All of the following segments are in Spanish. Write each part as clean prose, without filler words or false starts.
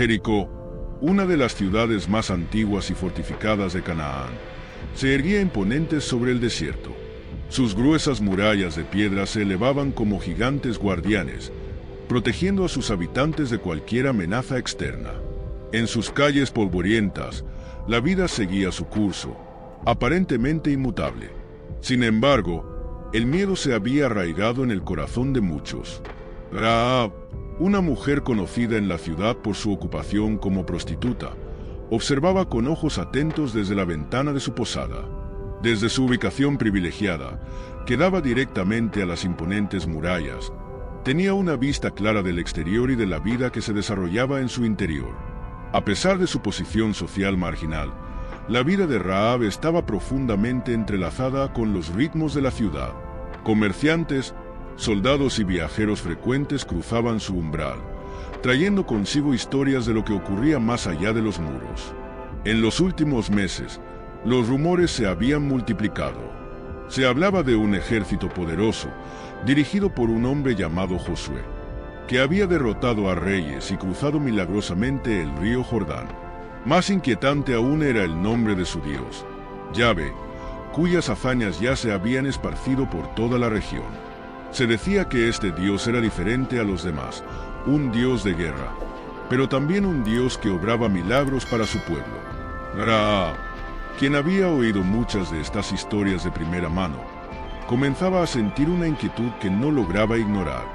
Jericó, una de las ciudades más antiguas y fortificadas de Canaán, se erguía imponente sobre el desierto. Sus gruesas murallas de piedra se elevaban como gigantes guardianes, protegiendo a sus habitantes de cualquier amenaza externa. En sus calles polvorientas, la vida seguía su curso, aparentemente inmutable. Sin embargo, el miedo se había arraigado en el corazón de muchos. Rahab, una mujer conocida en la ciudad por su ocupación como prostituta, observaba con ojos atentos desde la ventana de su posada. Desde su ubicación privilegiada, que daba directamente a las imponentes murallas, tenía una vista clara del exterior y de la vida que se desarrollaba en su interior. A pesar de su posición social marginal, la vida de Rahab estaba profundamente entrelazada con los ritmos de la ciudad. Comerciantes, soldados y viajeros frecuentes cruzaban su umbral, trayendo consigo historias de lo que ocurría más allá de los muros. En los últimos meses, los rumores se habían multiplicado. Se hablaba de un ejército poderoso, dirigido por un hombre llamado Josué, que había derrotado a reyes y cruzado milagrosamente el río Jordán. Más inquietante aún era el nombre de su Dios, Yahvé, cuyas hazañas ya se habían esparcido por toda la región. Se decía que este Dios era diferente a los demás, un Dios de guerra, pero también un Dios que obraba milagros para su pueblo. Rahab, quien había oído muchas de estas historias de primera mano, comenzaba a sentir una inquietud que no lograba ignorar.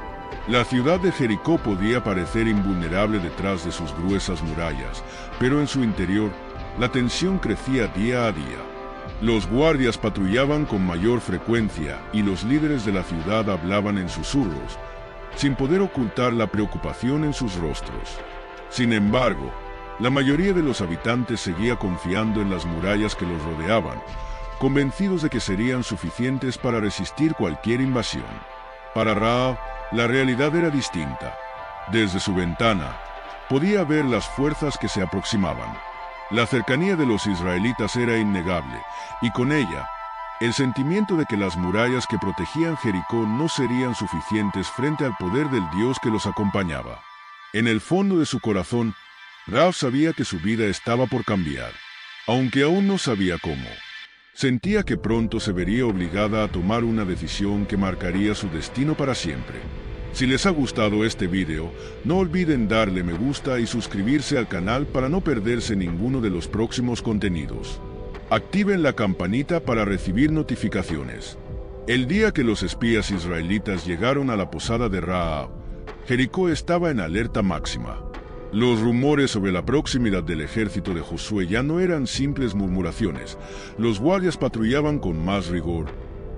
La ciudad de Jericó podía parecer invulnerable detrás de sus gruesas murallas, pero en su interior, la tensión crecía día a día. Los guardias patrullaban con mayor frecuencia y los líderes de la ciudad hablaban en susurros, sin poder ocultar la preocupación en sus rostros. Sin embargo, la mayoría de los habitantes seguía confiando en las murallas que los rodeaban, convencidos de que serían suficientes para resistir cualquier invasión. Para Rahab, la realidad era distinta. Desde su ventana, podía ver las fuerzas que se aproximaban. La cercanía de los israelitas era innegable, y con ella, el sentimiento de que las murallas que protegían Jericó no serían suficientes frente al poder del Dios que los acompañaba. En el fondo de su corazón, Rahab sabía que su vida estaba por cambiar, aunque aún no sabía cómo. Sentía que pronto se vería obligada a tomar una decisión que marcaría su destino para siempre. Si les ha gustado este video, no olviden darle me gusta y suscribirse al canal para no perderse ninguno de los próximos contenidos. Activen la campanita para recibir notificaciones. El día que los espías israelitas llegaron a la posada de Rahab, Jericó estaba en alerta máxima. Los rumores sobre la proximidad del ejército de Josué ya no eran simples murmuraciones. Los guardias patrullaban con más rigor,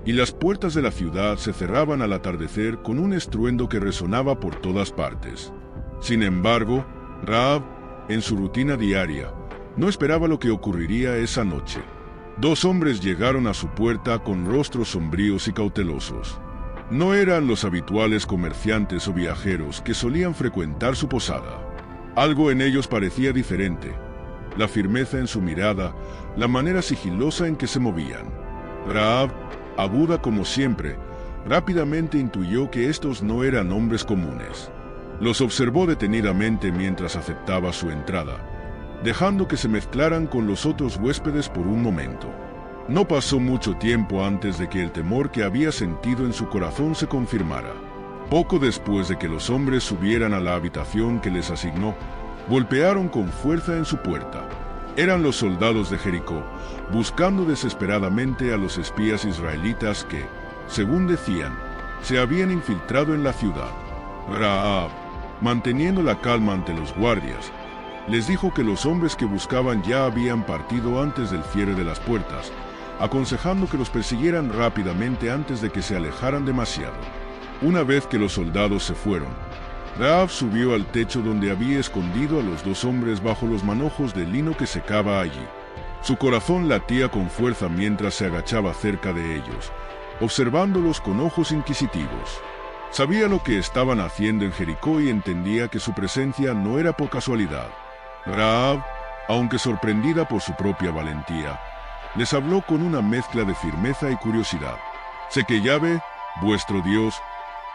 y las puertas de la ciudad se cerraban al atardecer con un estruendo que resonaba por todas partes. Sin embargo, Rahab, en su rutina diaria, no esperaba lo que ocurriría esa noche. Dos hombres llegaron a su puerta con rostros sombríos y cautelosos. No eran los habituales comerciantes o viajeros que solían frecuentar su posada. Algo en ellos parecía diferente: la firmeza en su mirada, la manera sigilosa en que se movían. Rahab, aguda como siempre, rápidamente intuyó que estos no eran hombres comunes. Los observó detenidamente mientras aceptaba su entrada, dejando que se mezclaran con los otros huéspedes por un momento. No pasó mucho tiempo antes de que el temor que había sentido en su corazón se confirmara. Poco después de que los hombres subieran a la habitación que les asignó, golpearon con fuerza en su puerta. Eran los soldados de Jericó, buscando desesperadamente a los espías israelitas que, según decían, se habían infiltrado en la ciudad. Rahab, manteniendo la calma ante los guardias, les dijo que los hombres que buscaban ya habían partido antes del cierre de las puertas, aconsejando que los persiguieran rápidamente antes de que se alejaran demasiado. Una vez que los soldados se fueron, Rahab subió al techo donde había escondido a los dos hombres bajo los manojos de lino que secaba allí. Su corazón latía con fuerza mientras se agachaba cerca de ellos, observándolos con ojos inquisitivos. Sabía lo que estaban haciendo en Jericó y entendía que su presencia no era por casualidad. Rahab, aunque sorprendida por su propia valentía, les habló con una mezcla de firmeza y curiosidad. Sé que Yahvé, vuestro Dios,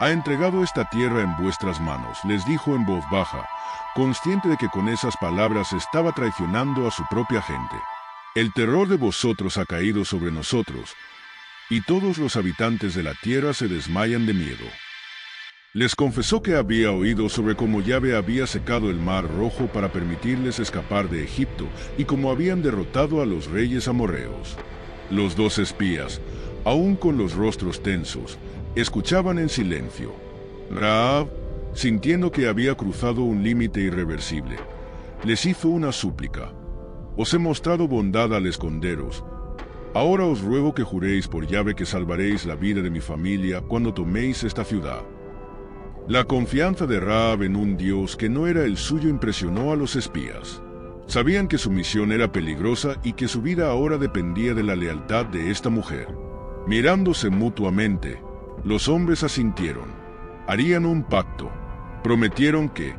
ha entregado esta tierra en vuestras manos, les dijo en voz baja, consciente de que con esas palabras estaba traicionando a su propia gente. El terror de vosotros ha caído sobre nosotros, y todos los habitantes de la tierra se desmayan de miedo. Les confesó que había oído sobre cómo Yahvé había secado el mar Rojo para permitirles escapar de Egipto y cómo habían derrotado a los reyes amorreos. Los dos espías, aún con los rostros tensos, escuchaban en silencio. Rahab, sintiendo que había cruzado un límite irreversible, les hizo una súplica. Os he mostrado bondad al esconderos. Ahora os ruego que juréis por Yahvé que salvaréis la vida de mi familia cuando toméis esta ciudad. La confianza de Rahab en un Dios que no era el suyo impresionó a los espías. Sabían que su misión era peligrosa y que su vida ahora dependía de la lealtad de esta mujer. Mirándose mutuamente, los hombres asintieron. Harían un pacto. Prometieron que,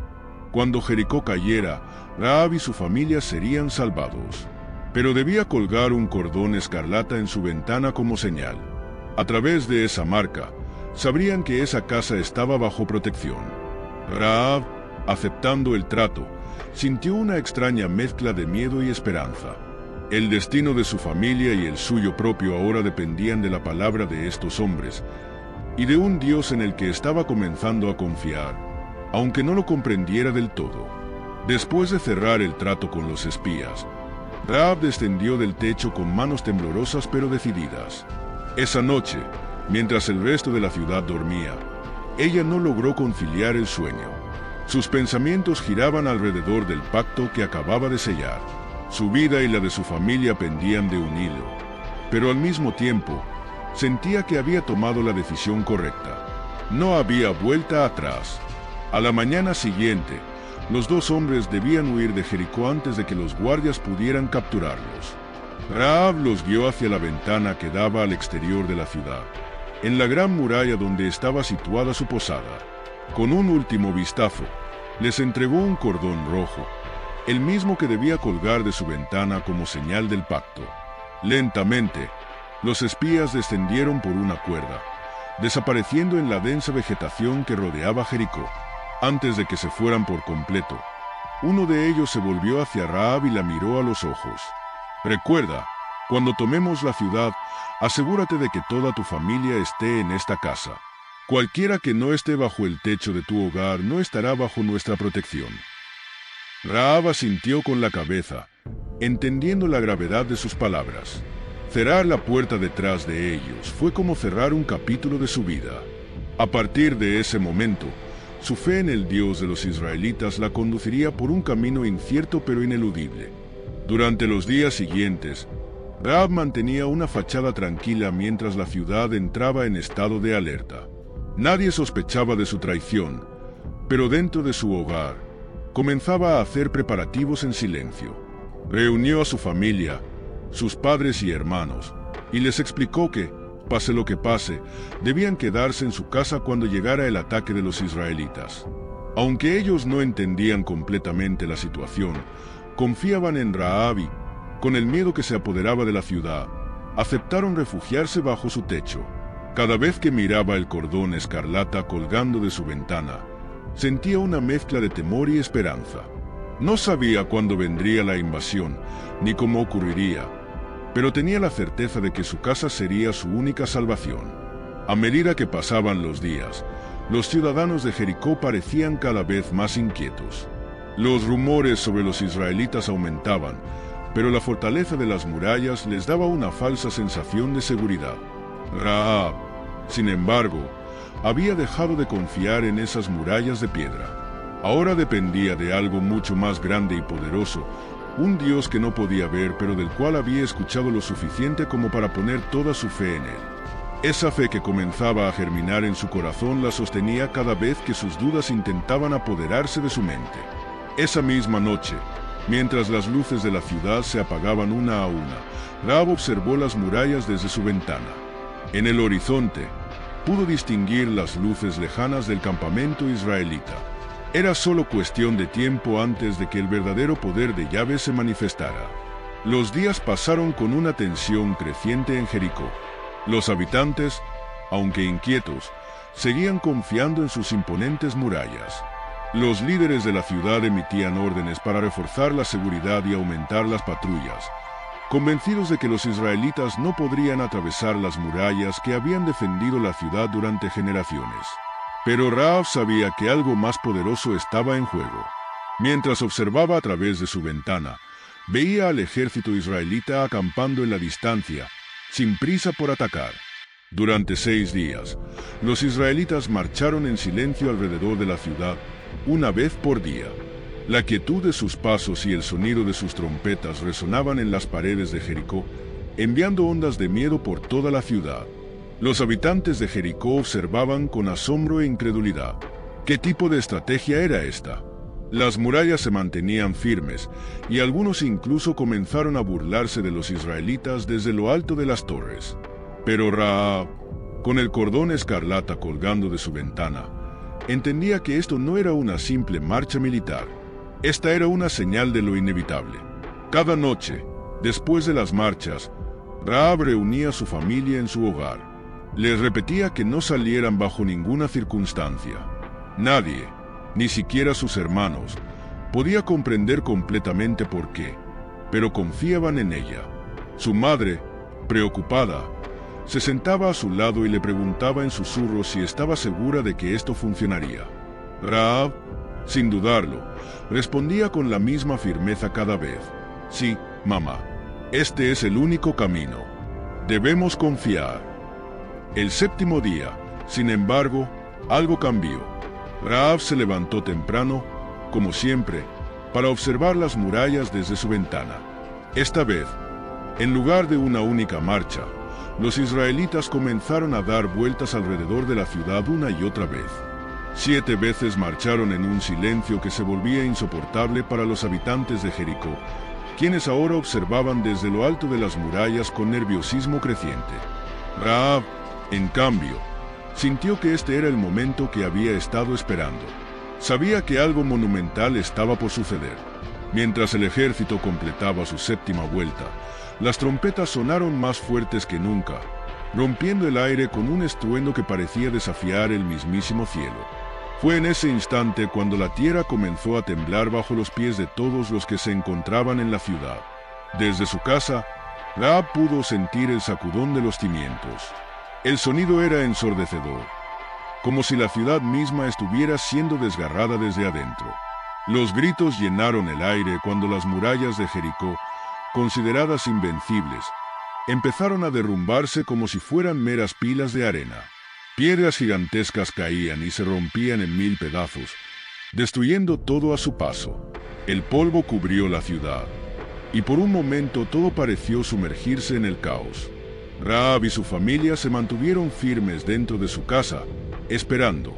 cuando Jericó cayera, Rahab y su familia serían salvados. Pero debía colgar un cordón escarlata en su ventana como señal. A través de esa marca, sabrían que esa casa estaba bajo protección. Rahab, aceptando el trato, sintió una extraña mezcla de miedo y esperanza. El destino de su familia y el suyo propio ahora dependían de la palabra de estos hombres, y de un Dios en el que estaba comenzando a confiar, aunque no lo comprendiera del todo. Después de cerrar el trato con los espías, Rahab descendió del techo con manos temblorosas pero decididas. Esa noche, mientras el resto de la ciudad dormía, ella no logró conciliar el sueño. Sus pensamientos giraban alrededor del pacto que acababa de sellar. Su vida y la de su familia pendían de un hilo, pero al mismo tiempo, sentía que había tomado la decisión correcta. No había vuelta atrás. A la mañana siguiente, los dos hombres debían huir de Jericó antes de que los guardias pudieran capturarlos. Rahab los guió hacia la ventana que daba al exterior de la ciudad, en la gran muralla donde estaba situada su posada. Con un último vistazo, les entregó un cordón rojo, el mismo que debía colgar de su ventana como señal del pacto. Lentamente, los espías descendieron por una cuerda, desapareciendo en la densa vegetación que rodeaba Jericó. Antes de que se fueran por completo, uno de ellos se volvió hacia Rahab y la miró a los ojos. Recuerda, cuando tomemos la ciudad, asegúrate de que toda tu familia esté en esta casa. Cualquiera que no esté bajo el techo de tu hogar no estará bajo nuestra protección. Rahab asintió con la cabeza, entendiendo la gravedad de sus palabras. Cerrar la puerta detrás de ellos fue como cerrar un capítulo de su vida. A partir de ese momento, su fe en el Dios de los israelitas la conduciría por un camino incierto pero ineludible. Durante los días siguientes, Rahab mantenía una fachada tranquila mientras la ciudad entraba en estado de alerta. Nadie sospechaba de su traición, pero dentro de su hogar, comenzaba a hacer preparativos en silencio. Reunió a su familia, sus padres y hermanos, y les explicó que, pase lo que pase, debían quedarse en su casa cuando llegara el ataque de los israelitas. Aunque ellos no entendían completamente la situación, confiaban en Rahab y, con el miedo que se apoderaba de la ciudad, aceptaron refugiarse bajo su techo. Cada vez que miraba el cordón escarlata colgando de su ventana, sentía una mezcla de temor y esperanza. No sabía cuándo vendría la invasión, ni cómo ocurriría, pero tenía la certeza de que su casa sería su única salvación. A medida que pasaban los días, los ciudadanos de Jericó parecían cada vez más inquietos. Los rumores sobre los israelitas aumentaban, pero la fortaleza de las murallas les daba una falsa sensación de seguridad. Rahab, sin embargo, había dejado de confiar en esas murallas de piedra. Ahora dependía de algo mucho más grande y poderoso, un Dios que no podía ver pero del cual había escuchado lo suficiente como para poner toda su fe en él. Esa fe que comenzaba a germinar en su corazón la sostenía cada vez que sus dudas intentaban apoderarse de su mente. Esa misma noche, mientras las luces de la ciudad se apagaban una a una, Rahab observó las murallas desde su ventana. En el horizonte, pudo distinguir las luces lejanas del campamento israelita. Era solo cuestión de tiempo antes de que el verdadero poder de Yahvé se manifestara. Los días pasaron con una tensión creciente en Jericó. Los habitantes, aunque inquietos, seguían confiando en sus imponentes murallas. Los líderes de la ciudad emitían órdenes para reforzar la seguridad y aumentar las patrullas, convencidos de que los israelitas no podrían atravesar las murallas que habían defendido la ciudad durante generaciones. Pero Rahab sabía que algo más poderoso estaba en juego. Mientras observaba a través de su ventana, veía al ejército israelita acampando en la distancia, sin prisa por atacar. Durante 6 días, los israelitas marcharon en silencio alrededor de la ciudad, una vez por día. La quietud de sus pasos y el sonido de sus trompetas resonaban en las paredes de Jericó, enviando ondas de miedo por toda la ciudad. Los habitantes de Jericó observaban con asombro e incredulidad. ¿Qué tipo de estrategia era esta? Las murallas se mantenían firmes, y algunos incluso comenzaron a burlarse de los israelitas desde lo alto de las torres. Pero Rahab, con el cordón escarlata colgando de su ventana, entendía que esto no era una simple marcha militar. Esta era una señal de lo inevitable. Cada noche, después de las marchas, Rahab reunía a su familia en su hogar. Les repetía que no salieran bajo ninguna circunstancia. Nadie, ni siquiera sus hermanos, podía comprender completamente por qué, pero confiaban en ella. Su madre, preocupada, se sentaba a su lado y le preguntaba en susurros si estaba segura de que esto funcionaría. Rahab, sin dudarlo, respondía con la misma firmeza cada vez. Sí, mamá, este es el único camino. Debemos confiar. El 7º día, sin embargo, algo cambió. Rahab se levantó temprano, como siempre, para observar las murallas desde su ventana. Esta vez, en lugar de una única marcha, los israelitas comenzaron a dar vueltas alrededor de la ciudad una y otra vez. 7 veces marcharon en un silencio que se volvía insoportable para los habitantes de Jericó, quienes ahora observaban desde lo alto de las murallas con nerviosismo creciente. Rahab, en cambio, sintió que este era el momento que había estado esperando. Sabía que algo monumental estaba por suceder. Mientras el ejército completaba su 7ª vuelta, las trompetas sonaron más fuertes que nunca, rompiendo el aire con un estruendo que parecía desafiar el mismísimo cielo. Fue en ese instante cuando la tierra comenzó a temblar bajo los pies de todos los que se encontraban en la ciudad. Desde su casa, Rahab pudo sentir el sacudón de los cimientos. El sonido era ensordecedor, como si la ciudad misma estuviera siendo desgarrada desde adentro. Los gritos llenaron el aire cuando las murallas de Jericó, consideradas invencibles, empezaron a derrumbarse como si fueran meras pilas de arena. Piedras gigantescas caían y se rompían en 1000 pedazos, destruyendo todo a su paso. El polvo cubrió la ciudad, y por un momento todo pareció sumergirse en el caos. Rahab y su familia se mantuvieron firmes dentro de su casa, esperando.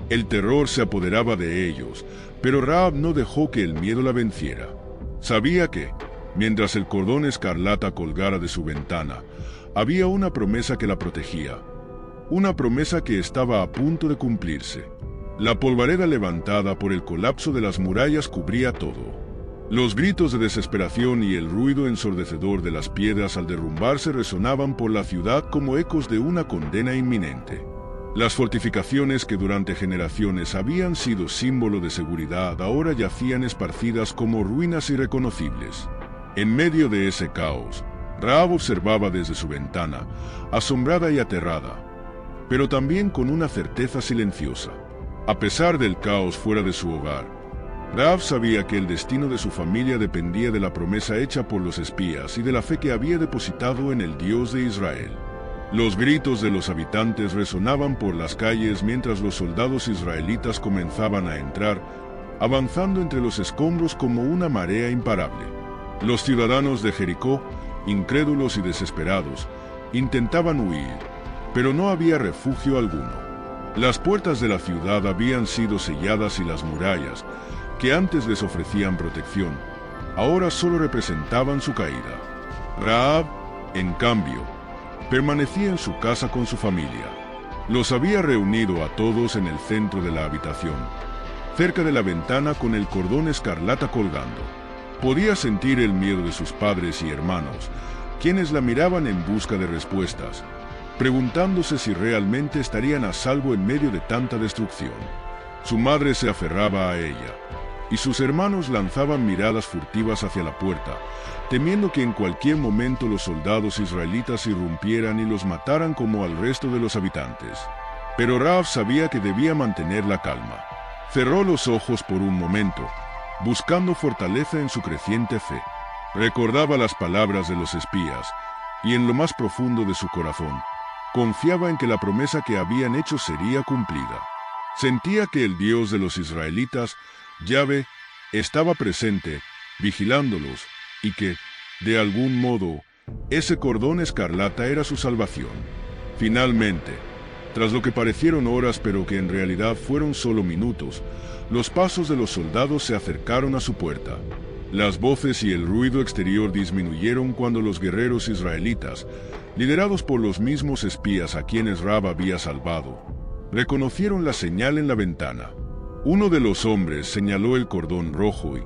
El terror se apoderaba de ellos, pero Rahab no dejó que el miedo la venciera. Sabía que, mientras el cordón escarlata colgara de su ventana, había una promesa que la protegía. Una promesa que estaba a punto de cumplirse. La polvareda levantada por el colapso de las murallas cubría todo. Los gritos de desesperación y el ruido ensordecedor de las piedras al derrumbarse resonaban por la ciudad como ecos de una condena inminente. Las fortificaciones que durante generaciones habían sido símbolo de seguridad ahora yacían esparcidas como ruinas irreconocibles. En medio de ese caos, Rahab observaba desde su ventana, asombrada y aterrada, pero también con una certeza silenciosa. A pesar del caos fuera de su hogar, Rahab sabía que el destino de su familia dependía de la promesa hecha por los espías y de la fe que había depositado en el Dios de Israel. Los gritos de los habitantes resonaban por las calles mientras los soldados israelitas comenzaban a entrar, avanzando entre los escombros como una marea imparable. Los ciudadanos de Jericó, incrédulos y desesperados, intentaban huir, pero no había refugio alguno. Las puertas de la ciudad habían sido selladas y las murallas, que antes les ofrecían protección, ahora solo representaban su caída. Rahab, en cambio, permanecía en su casa con su familia. Los había reunido a todos en el centro de la habitación, cerca de la ventana con el cordón escarlata colgando. Podía sentir el miedo de sus padres y hermanos, quienes la miraban en busca de respuestas, preguntándose si realmente estarían a salvo en medio de tanta destrucción. Su madre se aferraba a ella, y sus hermanos lanzaban miradas furtivas hacia la puerta, temiendo que en cualquier momento los soldados israelitas irrumpieran y los mataran como al resto de los habitantes. Pero Rahab sabía que debía mantener la calma. Cerró los ojos por un momento, buscando fortaleza en su creciente fe. Recordaba las palabras de los espías, y en lo más profundo de su corazón, confiaba en que la promesa que habían hecho sería cumplida. Sentía que el Dios de los israelitas, Yahvé, estaba presente, vigilándolos, y que, de algún modo, ese cordón escarlata era su salvación. Finalmente, tras lo que parecieron horas pero que en realidad fueron solo minutos, los pasos de los soldados se acercaron a su puerta. Las voces y el ruido exterior disminuyeron cuando los guerreros israelitas, liderados por los mismos espías a quienes Rahab había salvado, reconocieron la señal en la ventana. Uno de los hombres señaló el cordón rojo y,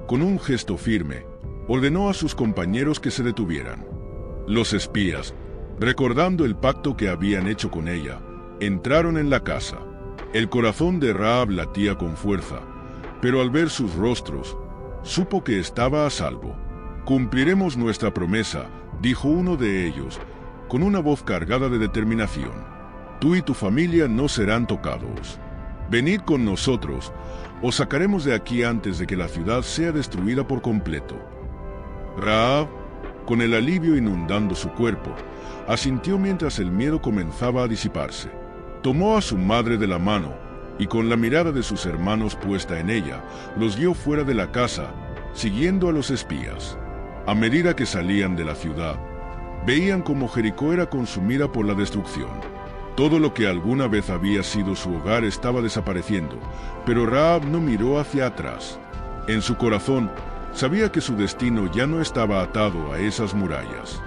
con un gesto firme, ordenó a sus compañeros que se detuvieran. Los espías, recordando el pacto que habían hecho con ella, entraron en la casa. El corazón de Rahab latía con fuerza, pero al ver sus rostros, supo que estaba a salvo. «Cumpliremos nuestra promesa», dijo uno de ellos, con una voz cargada de determinación. «Tú y tu familia no serán tocados. Venid con nosotros, os sacaremos de aquí antes de que la ciudad sea destruida por completo». Rahab, con el alivio inundando su cuerpo, asintió mientras el miedo comenzaba a disiparse. Tomó a su madre de la mano, y con la mirada de sus hermanos puesta en ella, los guió fuera de la casa, siguiendo a los espías. A medida que salían de la ciudad, veían cómo Jericó era consumida por la destrucción. Todo lo que alguna vez había sido su hogar estaba desapareciendo, pero Rahab no miró hacia atrás. En su corazón, sabía que su destino ya no estaba atado a esas murallas.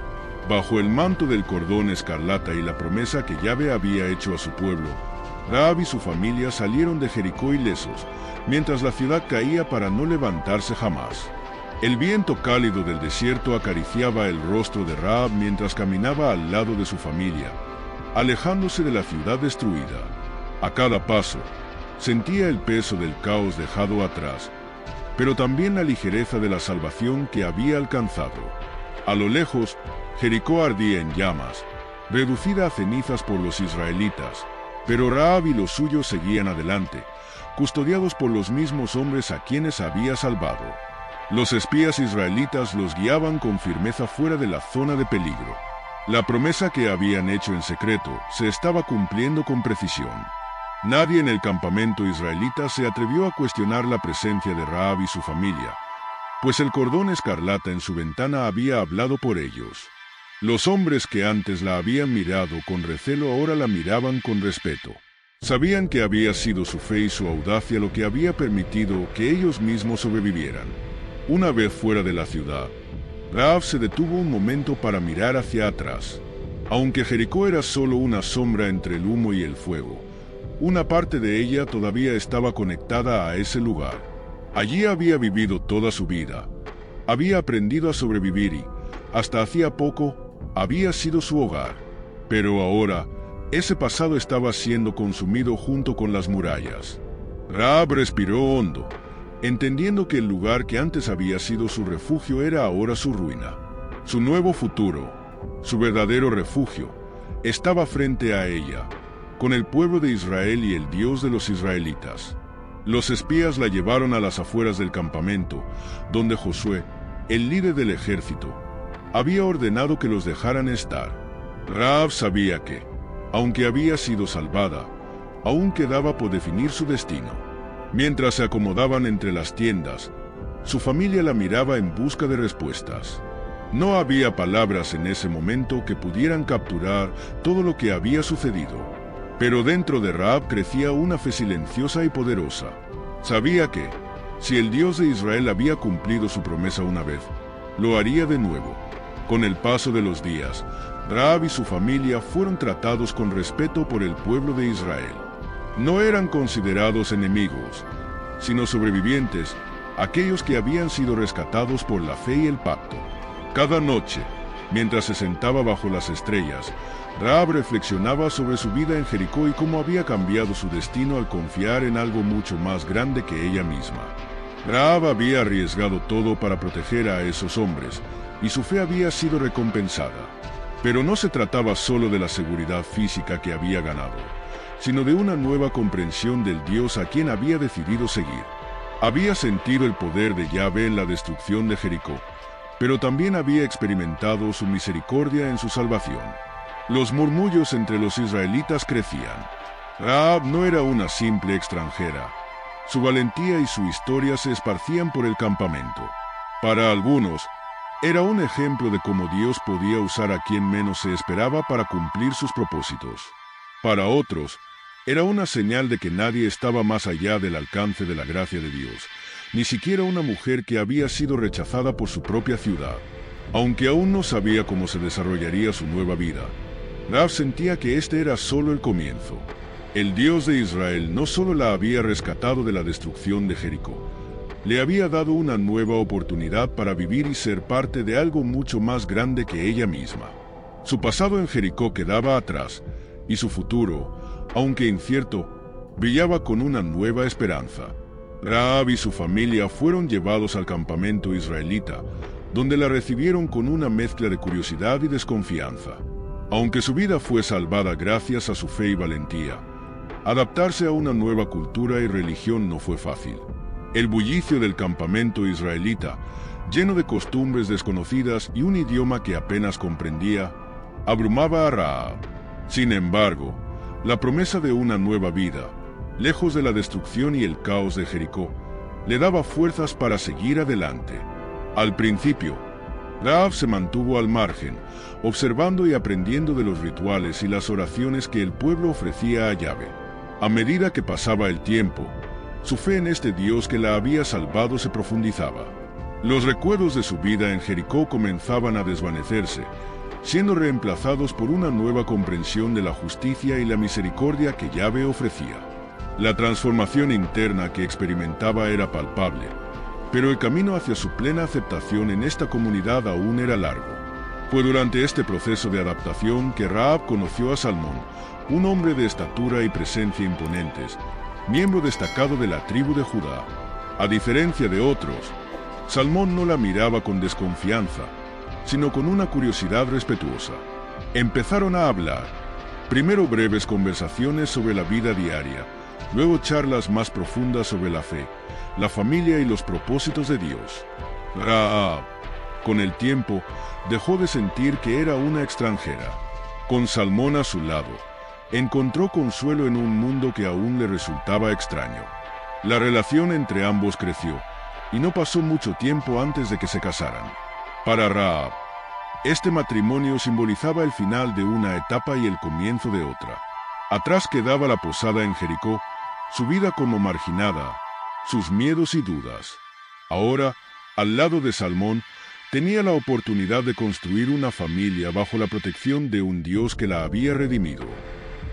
Bajo el manto del cordón escarlata y la promesa que Yahvé había hecho a su pueblo, Rahab y su familia salieron de Jericó ilesos, mientras la ciudad caía para no levantarse jamás. El viento cálido del desierto acariciaba el rostro de Rahab mientras caminaba al lado de su familia, alejándose de la ciudad destruida. A cada paso, sentía el peso del caos dejado atrás, pero también la ligereza de la salvación que había alcanzado. A lo lejos, Jericó ardía en llamas, reducida a cenizas por los israelitas, pero Rahab y los suyos seguían adelante, custodiados por los mismos hombres a quienes había salvado. Los espías israelitas los guiaban con firmeza fuera de la zona de peligro. La promesa que habían hecho en secreto se estaba cumpliendo con precisión. Nadie en el campamento israelita se atrevió a cuestionar la presencia de Rahab y su familia, pues el cordón escarlata en su ventana había hablado por ellos. Los hombres que antes la habían mirado con recelo ahora la miraban con respeto. Sabían que había sido su fe y su audacia lo que había permitido que ellos mismos sobrevivieran. Una vez fuera de la ciudad, Rahab se detuvo un momento para mirar hacia atrás. Aunque Jericó era solo una sombra entre el humo y el fuego, una parte de ella todavía estaba conectada a ese lugar. Allí había vivido toda su vida, había aprendido a sobrevivir y, hasta hacía poco, había sido su hogar. Pero ahora, ese pasado estaba siendo consumido junto con las murallas. Rahab respiró hondo, entendiendo que el lugar que antes había sido su refugio era ahora su ruina. Su nuevo futuro, su verdadero refugio, estaba frente a ella, con el pueblo de Israel y el Dios de los israelitas. Los espías la llevaron a las afueras del campamento, donde Josué, el líder del ejército, había ordenado que los dejaran estar. Rahab sabía que, aunque había sido salvada, aún quedaba por definir su destino. Mientras se acomodaban entre las tiendas, su familia la miraba en busca de respuestas. No había palabras en ese momento que pudieran capturar todo lo que había sucedido. Pero dentro de Rahab crecía una fe silenciosa y poderosa. Sabía que, si el Dios de Israel había cumplido su promesa una vez, lo haría de nuevo. Con el paso de los días, Rahab y su familia fueron tratados con respeto por el pueblo de Israel. No eran considerados enemigos, sino sobrevivientes, aquellos que habían sido rescatados por la fe y el pacto. Cada noche, Mientras se sentaba bajo las estrellas, Rahab reflexionaba sobre su vida en Jericó y cómo había cambiado su destino al confiar en algo mucho más grande que ella misma. Rahab había arriesgado todo para proteger a esos hombres, y su fe había sido recompensada. Pero no se trataba solo de la seguridad física que había ganado, sino de una nueva comprensión del Dios a quien había decidido seguir. Había sentido el poder de Yahvé en la destrucción de Jericó, pero también había experimentado su misericordia en su salvación. Los murmullos entre los israelitas crecían. Rahab no era una simple extranjera. Su valentía y su historia se esparcían por el campamento. Para algunos, era un ejemplo de cómo Dios podía usar a quien menos se esperaba para cumplir sus propósitos. Para otros, era una señal de que nadie estaba más allá del alcance de la gracia de Dios, ni siquiera una mujer que había sido rechazada por su propia ciudad. Aunque aún no sabía cómo se desarrollaría su nueva vida, Rahab sentía que este era solo el comienzo. El Dios de Israel no solo la había rescatado de la destrucción de Jericó, le había dado una nueva oportunidad para vivir y ser parte de algo mucho más grande que ella misma. Su pasado en Jericó quedaba atrás, y su futuro, aunque incierto, brillaba con una nueva esperanza. Rahab y su familia fueron llevados al campamento israelita, donde la recibieron con una mezcla de curiosidad y desconfianza. Aunque su vida fue salvada gracias a su fe y valentía, adaptarse a una nueva cultura y religión no fue fácil. El bullicio del campamento israelita, lleno de costumbres desconocidas y un idioma que apenas comprendía, abrumaba a Rahab. Sin embargo, la promesa de una nueva vida, lejos de la destrucción y el caos de Jericó, le daba fuerzas para seguir adelante. Al principio, Rahab se mantuvo al margen, observando y aprendiendo de los rituales y las oraciones que el pueblo ofrecía a Yahvé. A medida que pasaba el tiempo, su fe en este Dios que la había salvado se profundizaba. Los recuerdos de su vida en Jericó comenzaban a desvanecerse, siendo reemplazados por una nueva comprensión de la justicia y la misericordia que Yahvé ofrecía. La transformación interna que experimentaba era palpable, pero el camino hacia su plena aceptación en esta comunidad aún era largo. Fue durante este proceso de adaptación que Rahab conoció a Salmón, un hombre de estatura y presencia imponentes, miembro destacado de la tribu de Judá. A diferencia de otros, Salmón no la miraba con desconfianza, sino con una curiosidad respetuosa. Empezaron a hablar, primero breves conversaciones sobre la vida diaria, luego charlas más profundas sobre la fe, la familia y los propósitos de Dios. Rahab, con el tiempo, dejó de sentir que era una extranjera. Con Salmón a su lado, encontró consuelo en un mundo que aún le resultaba extraño. La relación entre ambos creció, y no pasó mucho tiempo antes de que se casaran. Para Rahab, este matrimonio simbolizaba el final de una etapa y el comienzo de otra. Atrás quedaba la posada en Jericó, su vida como marginada, sus miedos y dudas. Ahora, al lado de Salmón, tenía la oportunidad de construir una familia bajo la protección de un Dios que la había redimido.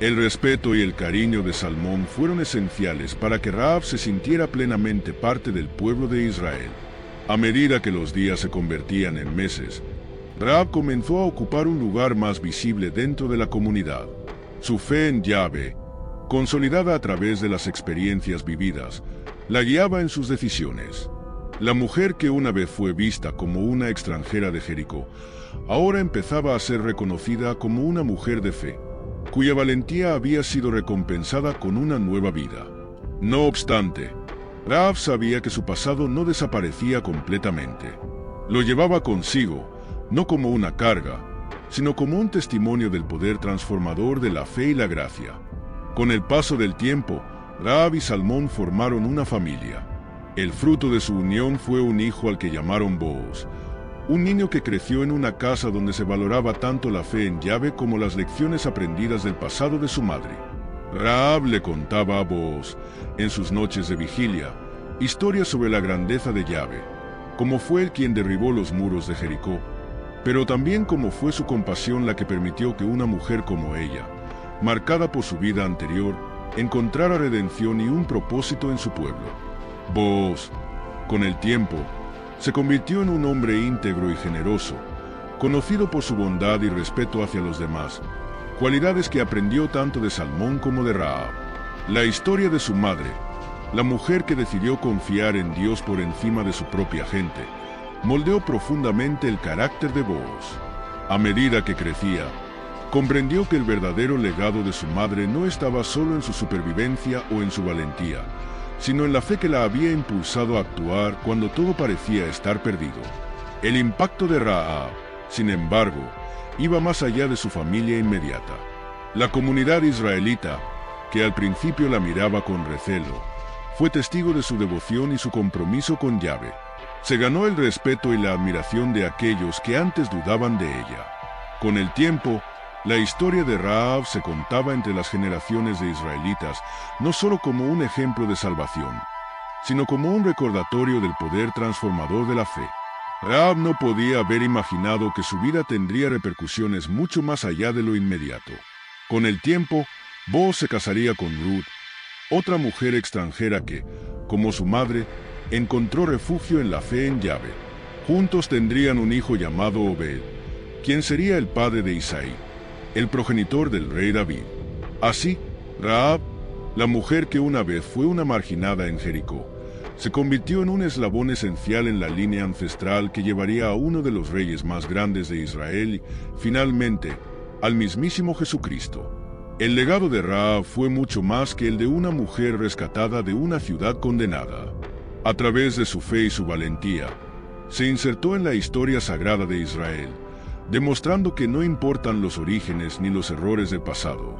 El respeto y el cariño de Salmón fueron esenciales para que Rahab se sintiera plenamente parte del pueblo de Israel. A medida que los días se convertían en meses, Rahab comenzó a ocupar un lugar más visible dentro de la comunidad. Su fe en Yahvé, consolidada a través de las experiencias vividas, la guiaba en sus decisiones. La mujer que una vez fue vista como una extranjera de Jericó, ahora empezaba a ser reconocida como una mujer de fe, cuya valentía había sido recompensada con una nueva vida. No obstante, Rahab sabía que su pasado no desaparecía completamente. Lo llevaba consigo, no como una carga, sino como un testimonio del poder transformador de la fe y la gracia. Con el paso del tiempo, Rahab y Salmón formaron una familia. El fruto de su unión fue un hijo al que llamaron Booz, un niño que creció en una casa donde se valoraba tanto la fe en Yahvé como las lecciones aprendidas del pasado de su madre. Rahab le contaba a Booz, en sus noches de vigilia, historias sobre la grandeza de Yahvé, cómo fue él quien derribó los muros de Jericó, pero también cómo fue su compasión la que permitió que una mujer como ella, marcada por su vida anterior, encontrara redención y un propósito en su pueblo. Booz, con el tiempo, se convirtió en un hombre íntegro y generoso, conocido por su bondad y respeto hacia los demás, cualidades que aprendió tanto de Salmón como de Rahab. La historia de su madre, la mujer que decidió confiar en Dios por encima de su propia gente, moldeó profundamente el carácter de Booz. A medida que crecía, comprendió que el verdadero legado de su madre no estaba solo en su supervivencia o en su valentía, sino en la fe que la había impulsado a actuar cuando todo parecía estar perdido. El impacto de Rahab, sin embargo, iba más allá de su familia inmediata. La comunidad israelita, que al principio la miraba con recelo, fue testigo de su devoción y su compromiso con Yahvé. Se ganó el respeto y la admiración de aquellos que antes dudaban de ella. Con el tiempo, la historia de Rahab se contaba entre las generaciones de israelitas no solo como un ejemplo de salvación, sino como un recordatorio del poder transformador de la fe. Rahab no podía haber imaginado que su vida tendría repercusiones mucho más allá de lo inmediato. Con el tiempo, Booz se casaría con Ruth, otra mujer extranjera que, como su madre, encontró refugio en la fe en Yahvé. Juntos tendrían un hijo llamado Obed, quien sería el padre de Isaí, el progenitor del rey David. Así, Rahab, la mujer que una vez fue una marginada en Jericó, se convirtió en un eslabón esencial en la línea ancestral que llevaría a uno de los reyes más grandes de Israel y, finalmente, al mismísimo Jesucristo. El legado de Rahab fue mucho más que el de una mujer rescatada de una ciudad condenada. A través de su fe y su valentía, se insertó en la historia sagrada de Israel, demostrando que no importan los orígenes ni los errores del pasado.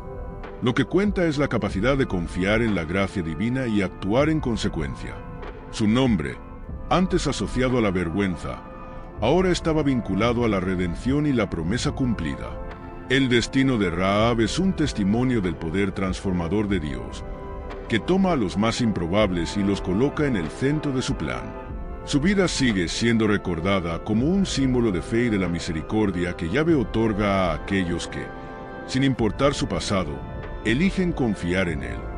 Lo que cuenta es la capacidad de confiar en la gracia divina y actuar en consecuencia. Su nombre, antes asociado a la vergüenza, ahora estaba vinculado a la redención y la promesa cumplida. El destino de Rahab es un testimonio del poder transformador de Dios, que toma a los más improbables y los coloca en el centro de su plan. Su vida sigue siendo recordada como un símbolo de fe y de la misericordia que Yahvé otorga a aquellos que, sin importar su pasado, eligen confiar en Él.